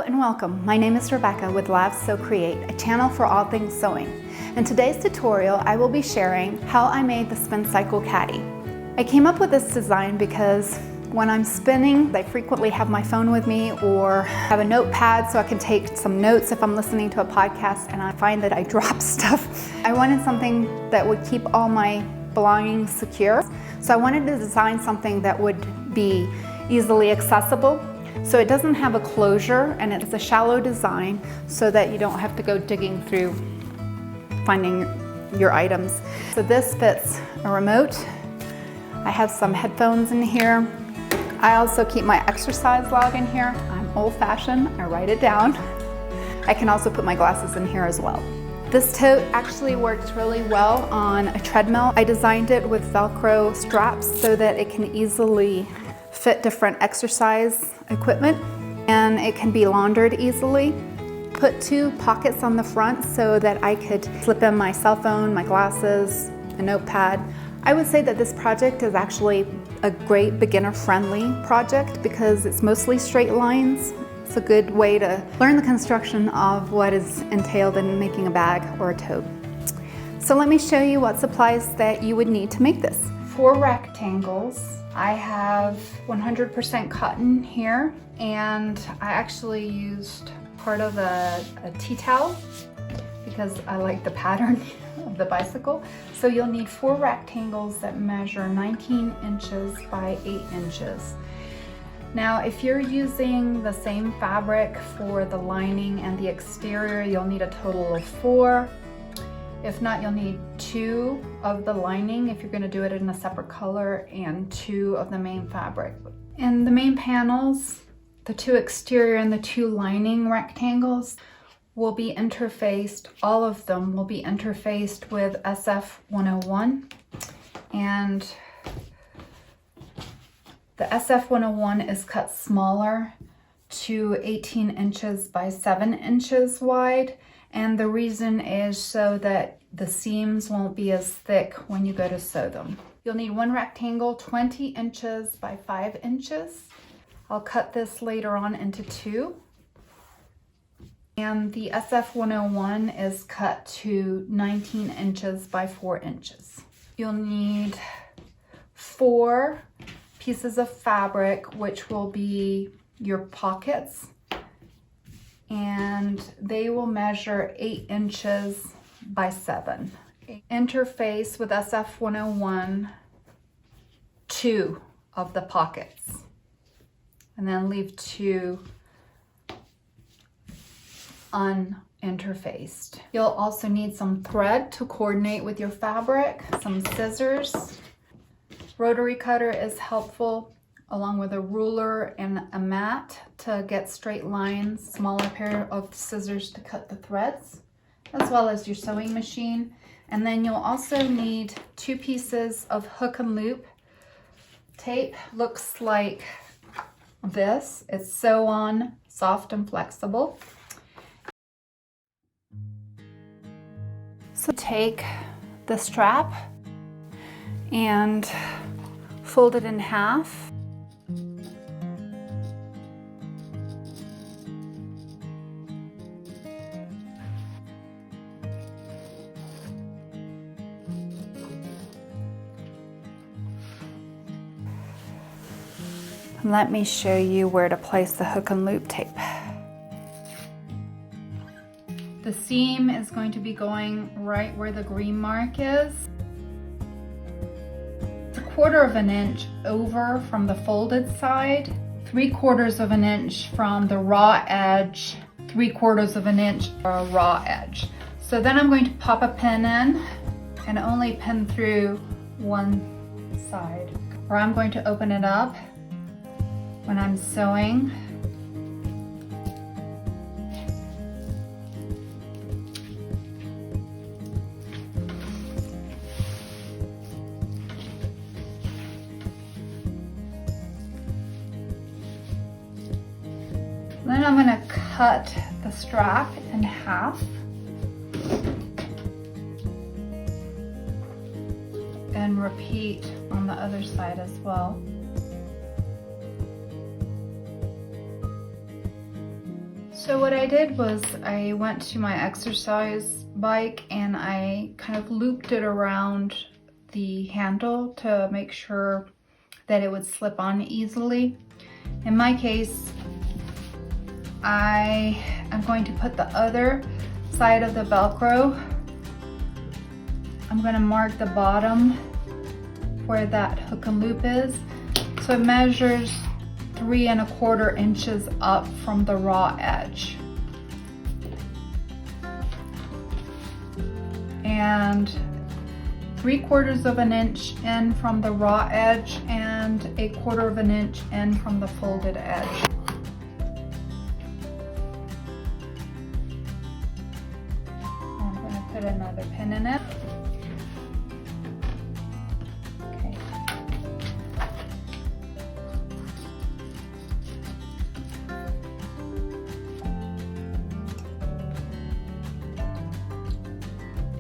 and welcome. My name is Rebecca with Labs Sew Create, a channel for all things sewing. In today's tutorial, I will be sharing how I made the spin cycle caddy. I came up with this design because when I'm spinning, I frequently have my phone with me or have a notepad so I can take some notes if I'm listening to a podcast, and I find that I drop stuff. I wanted something that would keep all my belongings secure. So I wanted to design something that would be easily accessible. So it doesn't have a closure, and it's a shallow design so that you don't have to go digging through finding your items. So this fits a remote. I have some headphones in here. I also keep my exercise log in here. I'm old-fashioned, I write it down. I can also put my glasses in here as well. This tote actually works really well on a treadmill. I designed it with Velcro straps so that it can easily fit different exercise equipment, and it can be laundered easily. Put 2 pockets on the front so that I could slip in my cell phone, my glasses, a notepad. I would say that this project is actually a great beginner-friendly project because it's mostly straight lines. It's a good way to learn the construction of what is entailed in making a bag or a tote. So let me show you what supplies that you would need to make this. 4 rectangles. I have 100% cotton here, and I actually used part of a tea towel because I like the pattern of the bicycle. So you'll need 4 rectangles that measure 19 inches by 8 inches. Now, if you're using the same fabric for the lining and the exterior, you'll need a total of 4. If not, you'll need 2 of the lining if you're going to do it in a separate color, and 2 of the main fabric. And the main panels, the 2 exterior and the 2 lining rectangles, will be interfaced, all of them will be interfaced with SF 101. And the SF 101 is cut smaller to 18 inches by 7 inches wide. And the reason is so that the seams won't be as thick when you go to sew them. You'll need 1 rectangle 20 inches by 5 inches. I'll cut this later on into 2. And the SF 101 is cut to 19 inches by 4 inches. You'll need 4 pieces of fabric, which will be your pockets, and they will measure 8 inches by 7. Interface with SF 101 2 of the pockets, and then leave 2 uninterfaced. You'll also need some thread to coordinate with your fabric, some scissors. Rotary cutter is helpful, along with a ruler and a mat to get straight lines, smaller pair of scissors to cut the threads, as well as your sewing machine. And then you'll also need 2 pieces of hook and loop tape. Looks like this. It's sew-on, soft and flexible. So take the strap and fold it in half. Let me show you where to place the hook and loop tape. The seam is going to be going right where the green mark is. It's 1/4 of an inch over from the folded side, 3/4 of an inch from the raw edge, 3/4 of an inch for a raw edge. So then I'm going to pop a pin in and only pin through one side. Or I'm going to open it up when I'm sewing. Then I'm going to cut the strap in half and repeat on the other side as well. So what I did was I went to my exercise bike and I kind of looped it around the handle to make sure that it would slip on easily. In my case, I am going to put the other side of the Velcro. I'm going to mark the bottom where that hook and loop is. So it measures 3 1/4 inches up from the raw edge. And 3/4 of an inch in from the raw edge and 1/4 of an inch in from the folded edge. I'm going to put another pin in it. Okay.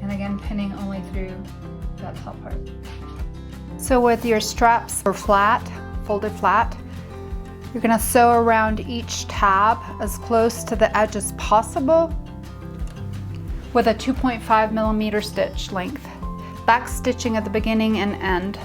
And again, pinning only through that top part. So with your straps are flat, folded flat, you're going to sew around each tab as close to the edge as possible with a 2.5 millimeter stitch length. Back stitching at the beginning and end.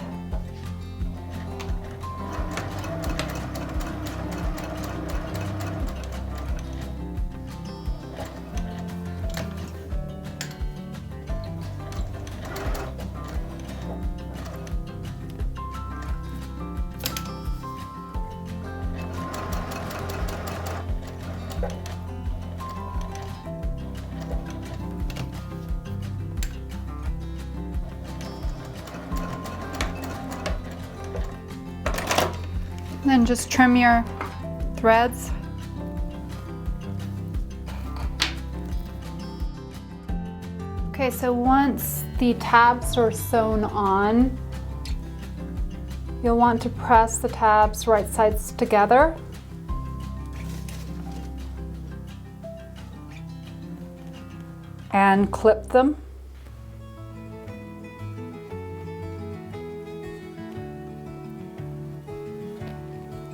Then just trim your threads. Okay, so once the tabs are sewn on, you'll want to press the tabs right sides together. And clip them.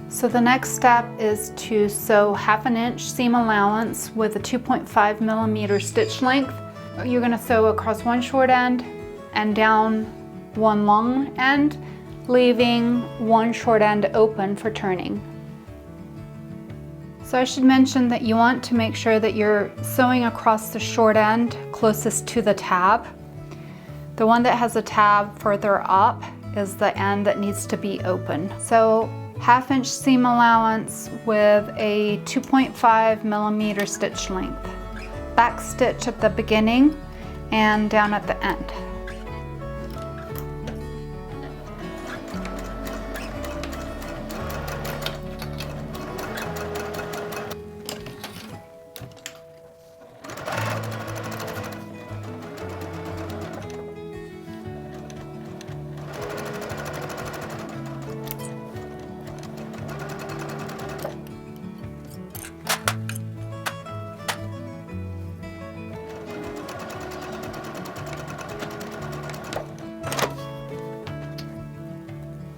So the next step is to sew 1/2 inch seam allowance with a 2.5 millimeter stitch length. You're going to sew across one short end and down one long end, leaving one short end open for turning. So I should mention that you want to make sure that you're sewing across the short end closest to the tab. The one that has a tab further up is the end that needs to be open. So 1/2 inch seam allowance with a 2.5 millimeter stitch length. Back stitch at the beginning and down at the end.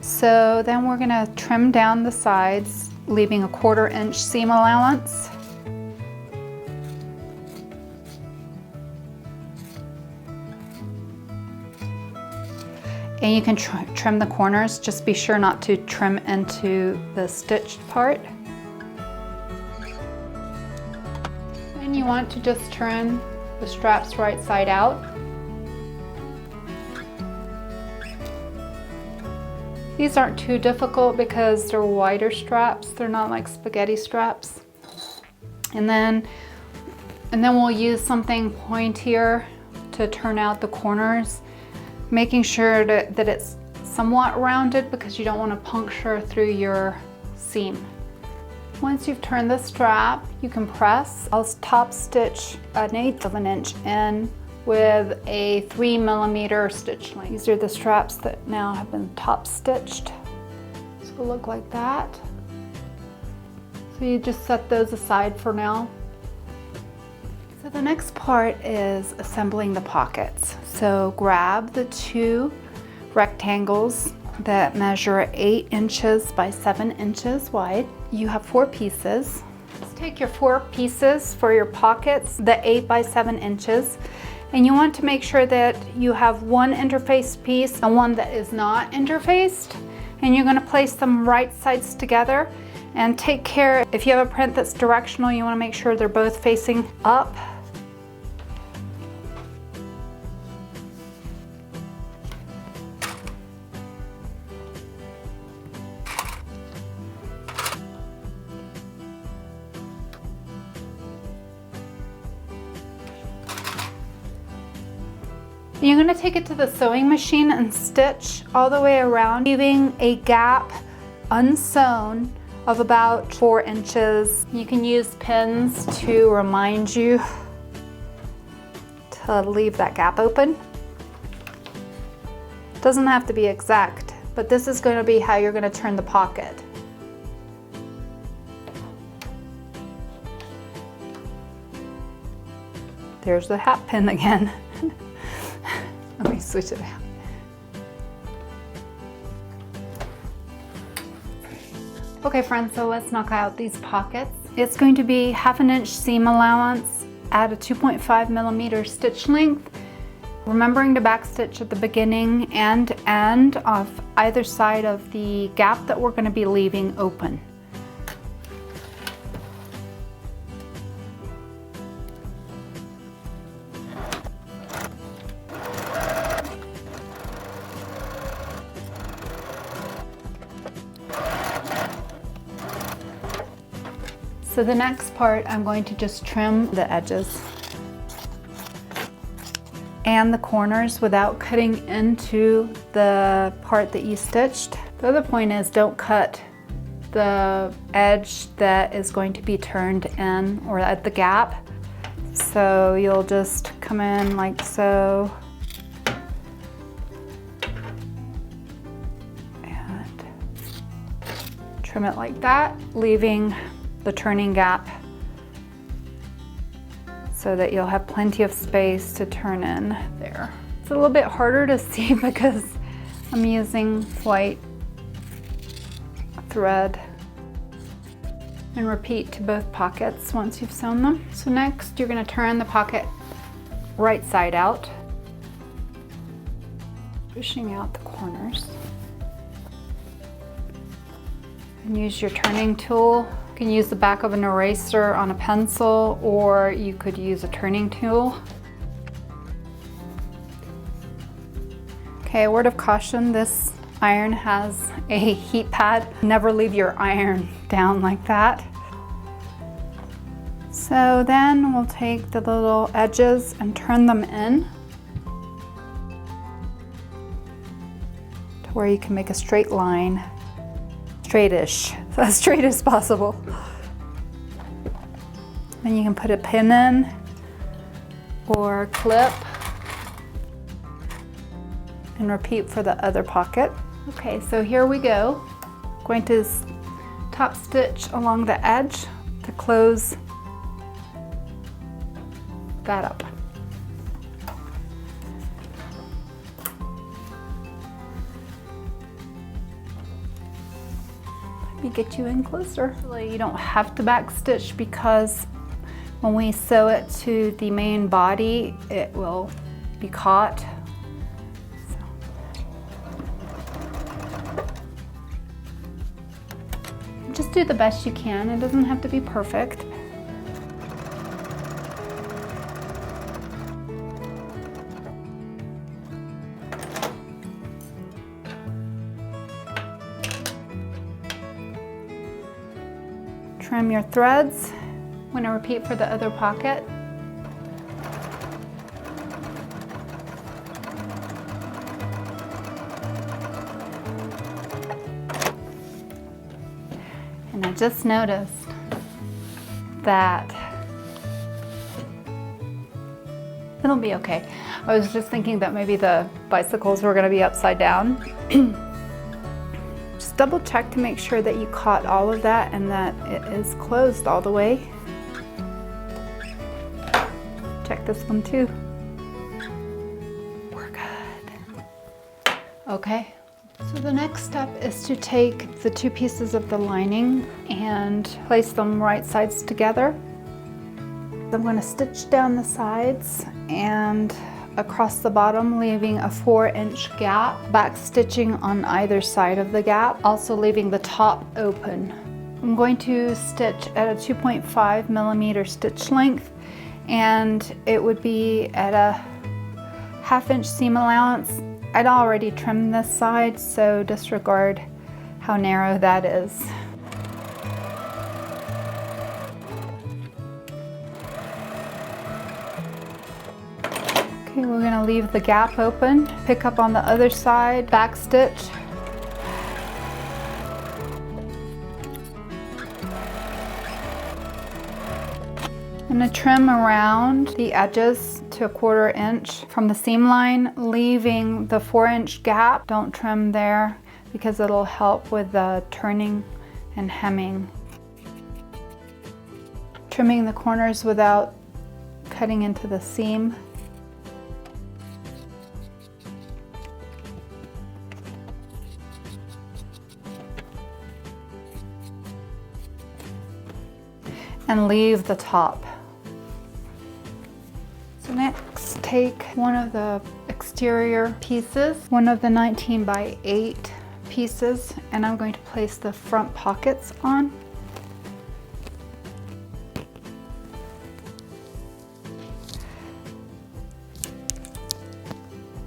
So then we're going to trim down the sides, leaving a 1/4 inch seam allowance. And you can trim the corners, just be sure not to trim into the stitched part. And you want to just turn the straps right side out. These aren't too difficult because they're wider straps. They're not like spaghetti straps. And then we'll use something pointier to turn out the corners, making sure that it's somewhat rounded because you don't want to puncture through your seam. Once you've turned the strap, you can press. I'll top stitch 1/8 of an inch in with a 3 millimeter stitch length. These are the straps that now have been top stitched. So it'll look like that. So you just set those aside for now. So the next part is assembling the pockets. So grab the 2 rectangles that measure 8 inches by 7 inches wide. You have 4 pieces. Just Take your 4 pieces for your pockets, the 8 by 7 inches, and you want to make sure that you have one interfaced piece and one that is not interfaced, and you're going to place them right sides together. And take care, if you have a print that's directional, you want to make sure they're both facing up. You're going to take it to the sewing machine and stitch all the way around, leaving a gap unsewn of about 4 inches. You can use pins to remind you to leave that gap open. It doesn't have to be exact, but this is going to be how you're going to turn the pocket. There's the hat pin again. Let me switch it out. Okay friends, so let's knock out these pockets. It's going to be 1/2 inch seam allowance at a 2.5 millimeter stitch length. Remembering to back stitch at the beginning and end of either side of the gap that we're going to be leaving open. So the next part, I'm going to just trim the edges and the corners without cutting into the part that you stitched. The other point is don't cut the edge that is going to be turned in or at the gap. So you'll just come in like so. And trim it like that, leaving the turning gap so that you'll have plenty of space to turn in there. It's a little bit harder to see because I'm using white thread. And repeat to both pockets once you've sewn them. So next you're going to turn the pocket right side out, pushing out the corners, and use your turning tool. You can use the back of an eraser on a pencil, or you could use a turning tool. Okay, a word of caution, this iron has a heat pad. Never leave your iron down like that. So then we'll take the little edges and turn them in to where you can make a straight line. Straightish, as straight as possible. Then you can put a pin in or clip and repeat for the other pocket. Okay, so here we go. Going to top stitch along the edge to close that up. Let me get you in closer. You don't have to back stitch because when we sew it to the main body, it will be caught. Just do the best you can. It doesn't have to be perfect. Trim your threads. I'm going to repeat for the other pocket. And I just noticed that it'll be okay. I was just thinking that maybe the bicycles were going to be upside down. Just double check to make sure that you caught all of that and that it is closed all the way. Check this one too. We're good. Okay, So the next step is to take the two pieces of the lining and place them right sides together. I'm going to stitch down the sides and across the bottom, leaving a 4-inch gap, back stitching on either side of the gap, also leaving the top open. I'm going to stitch at a 2.5 millimeter stitch length, and it would be at a 1/2 inch seam allowance. I'd already trimmed this side, so disregard how narrow that is. Okay, we're going to leave the gap open, pick up on the other side, back stitch. I'm going to trim around the edges to a 1/4 inch from the seam line, leaving the 4-inch gap. Don't trim there because it'll help with the turning and hemming. Trimming the corners without cutting into the seam. And leave the top. So next, take one of the exterior pieces, one of the 19 by 8 pieces, and I'm going to place the front pockets on.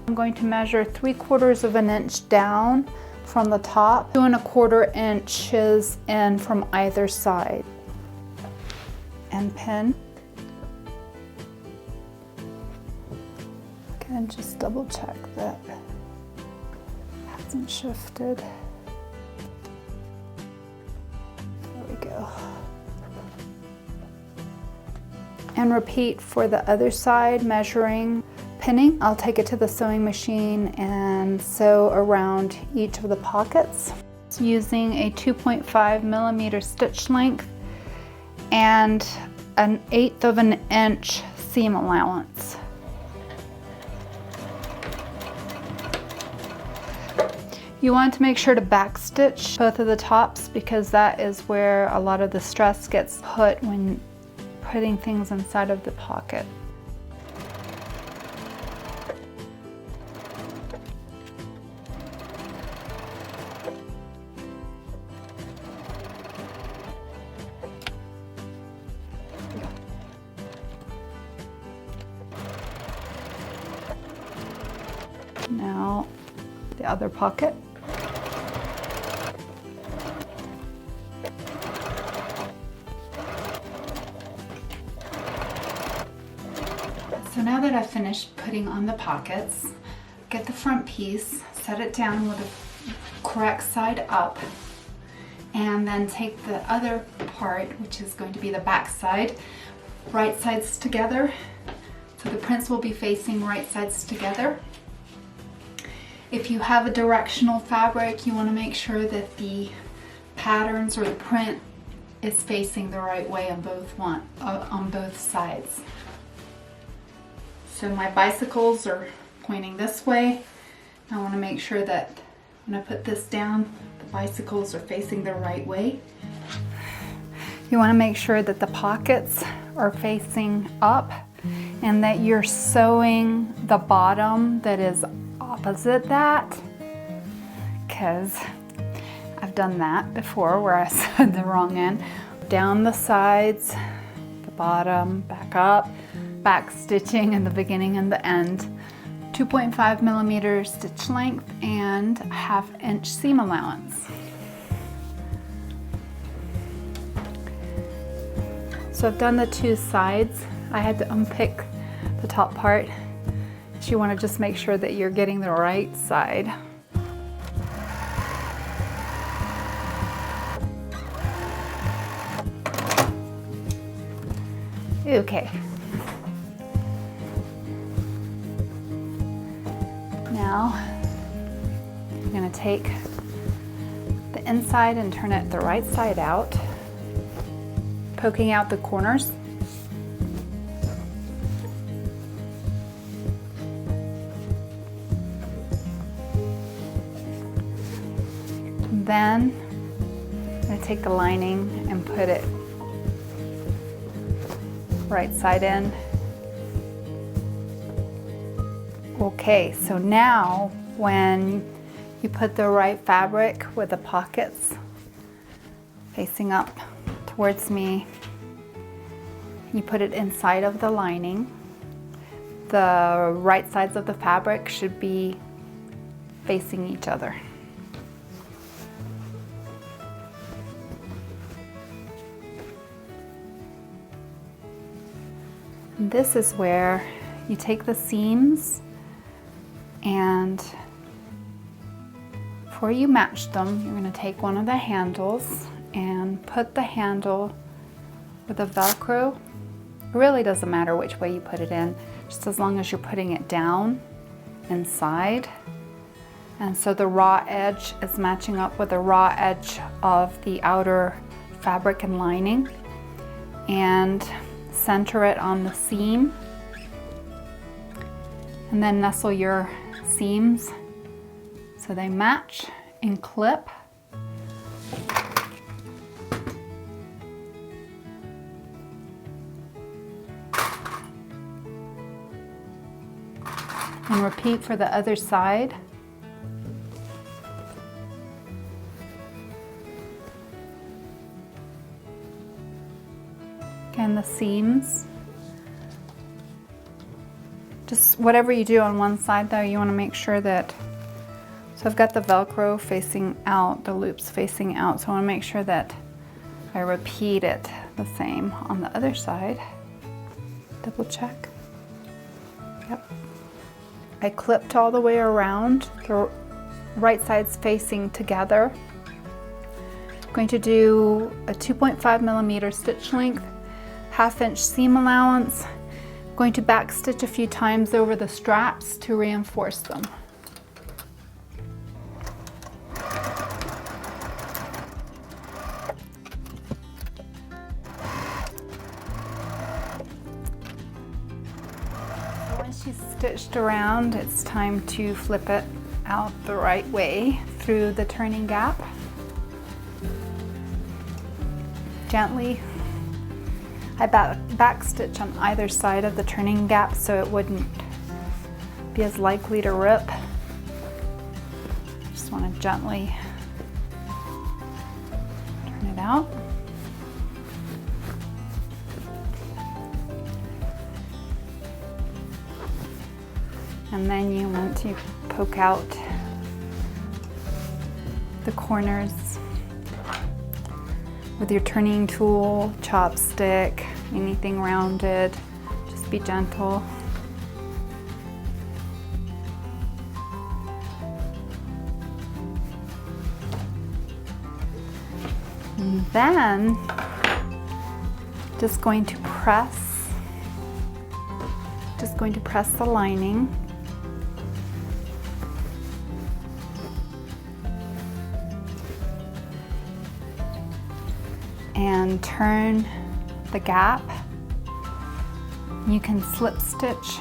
I'm going to measure 3/4 of an inch down from the top, 2 1/4 inches in from either side. And pin. And just double check that it hasn't shifted. There we go. And repeat for the other side, measuring, pinning. I'll take it to the sewing machine and sew around each of the pockets using a 2.5 millimeter stitch length and an 1/8 of an inch seam allowance. You want to make sure to back stitch both of the tops because that is where a lot of the stress gets put when putting things inside of the pocket. Now the other pocket. So now that I've finished putting on the pockets, get the front piece, set it down with the correct side up, and then take the other part, which is going to be the back side, right sides together. So the prints will be facing right sides together. If you have a directional fabric, you want to make sure that the patterns or the print is facing the right way on both sides. So my bicycles are pointing this way. I want to make sure that when I put this down, the bicycles are facing the right way. You want to make sure that the pockets are facing up and that you're sewing the bottom that is opposite that, because I've done that before where I sewed the wrong end. Down the sides, the bottom, back up, back stitching in the beginning and the end. 2.5 millimeter stitch length and 1/2 inch seam allowance. So I've done the two sides. I had to unpick the top part. So you want to just make sure that you're getting the right side. Okay. Now I'm going to take the inside and turn it the right side out, poking out the corners. And then I'm going to take the lining and put it right side in. Okay, so now when you put the right fabric with the pockets facing up towards me, you put it inside of the lining. The right sides of the fabric should be facing each other. And this is where you take the seams, and before you match them, you're going to take one of the handles and put the handle with the Velcro. It really doesn't matter which way you put it in, just as long as you're putting it down inside. And so the raw edge is matching up with the raw edge of the outer fabric and lining. And center it on the seam. And then nestle your seams so they match and clip. And repeat for the other side. Again, the seams. Just whatever you do on one side though, you want to make sure that, so I've got the Velcro facing out, the loops facing out, so I want to make sure that I repeat it the same on the other side. Double check. Yep. I clipped all the way around, the right sides facing together. I'm going to do a 2.5 millimeter stitch length, 1/2 inch seam allowance. I'm going to back stitch a few times over the straps to reinforce them. Once she's stitched around, it's time to flip it out the right way through the turning gap. Gently. I back stitch on either side of the turning gap so it wouldn't be as likely to rip. Just want to gently turn it out. And then you want to poke out the corners with your turning tool, chopstick, anything rounded. Just be gentle. And then just going to press the lining. And turn the gap. You can slip stitch,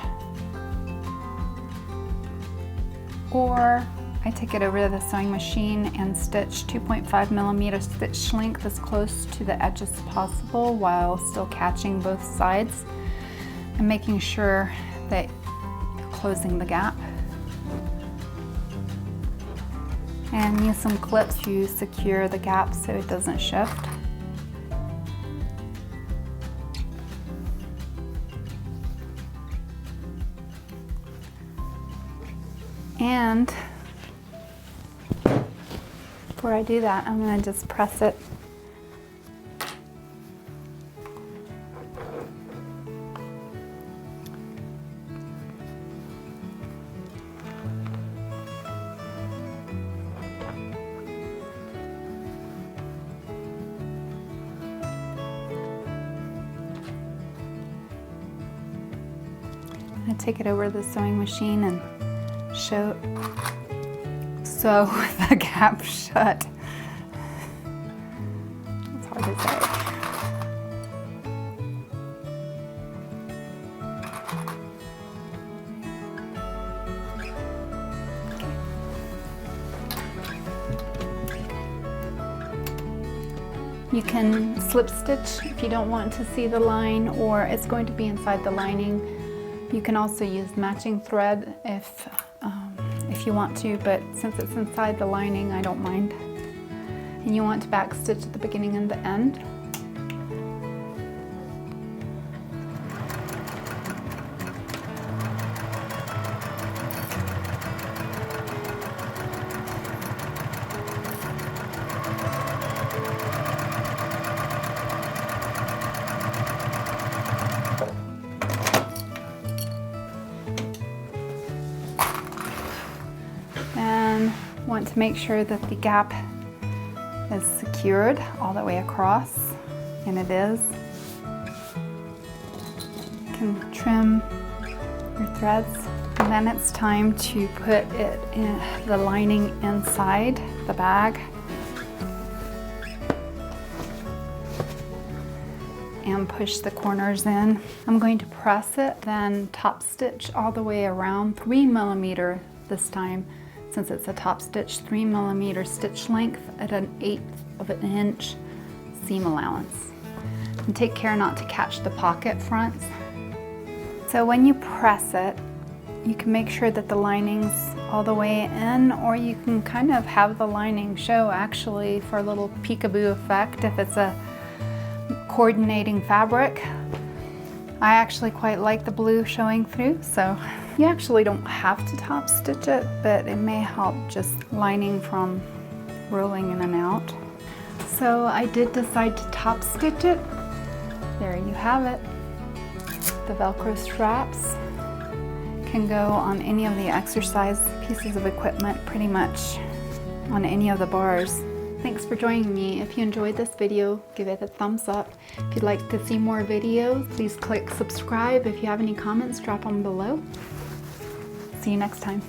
or I take it over to the sewing machine and stitch 2.5 millimeter stitch length as close to the edge as possible while still catching both sides and making sure that you're closing the gap. And use some clips to secure the gap so it doesn't shift. And before I do that, I'm going to just press it. I'm going to take it over to the sewing machine and sew the gap shut. It's hard to say. You can slip stitch if you don't want to see the line or it's going to be inside the lining. You can also use matching thread if you want to, but since it's inside the lining, I don't mind. And you want to back stitch at the beginning and the end. And want to make sure that the gap is secured all the way across, and it is. You can trim your threads, and then it's time to put it in the lining inside the bag. And push the corners in. I'm going to press it, then top stitch all the way around 3mm this time. Since it's a top stitch, 3mm stitch length at 1/8 of an inch seam allowance. And take care not to catch the pocket fronts. So when you press it, you can make sure that the lining's all the way in, or you can kind of have the lining show actually for a little peekaboo effect if it's a coordinating fabric. I actually quite like the blue showing through, so you actually don't have to top stitch it, but it may help just lining from rolling in and out. So I did decide to top stitch it. There you have it. The Velcro straps can go on any of the exercise pieces of equipment, pretty much on any of the bars. Thanks for joining me. If you enjoyed this video, give it a thumbs up. If you'd like to see more videos, please click subscribe. If you have any comments, drop them below. See you next time.